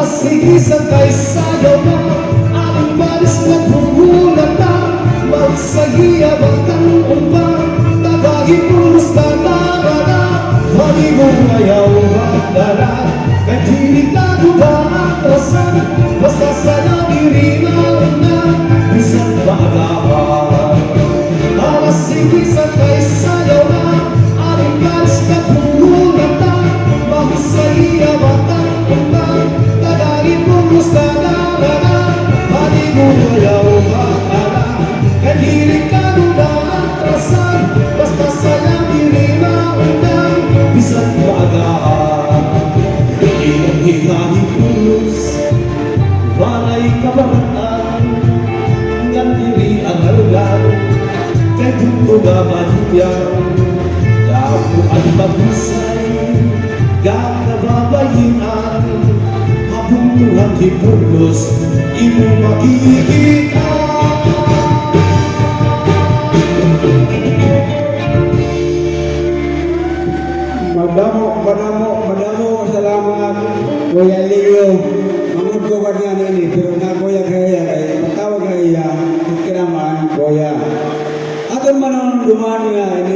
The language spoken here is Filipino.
sige sakay sayaw na, aking balis na bumulat na. Magsagiya batang umbang, tagahin pulos ka narana. Pagi mong ayaw magdala, kahit hindi ka duda atrasan. Basta sana irinaw na, bisan pag-awan. Sige sakay sayaw na, aking balis na bumulat na. Magsagiya batang umbang, tagahin pulos ka narana. Pagi mong ayaw magdala, kahit hindi ka duda atrasan. Basta sana irinaw na, bisan pag-awan. Hinahing pulos, walay kabaratan, ngan diri ang halugan, kay buto nga maniyang, dako ang mabusay, gagababayinan, habang tuhan di pulos, imo makikita. Madamo, salamat. Kuya Leo, mangod ko ba nga nini, pero na kuya kaya, patawag na iya, kinaman, kuya. Aton man ang dumaan nga,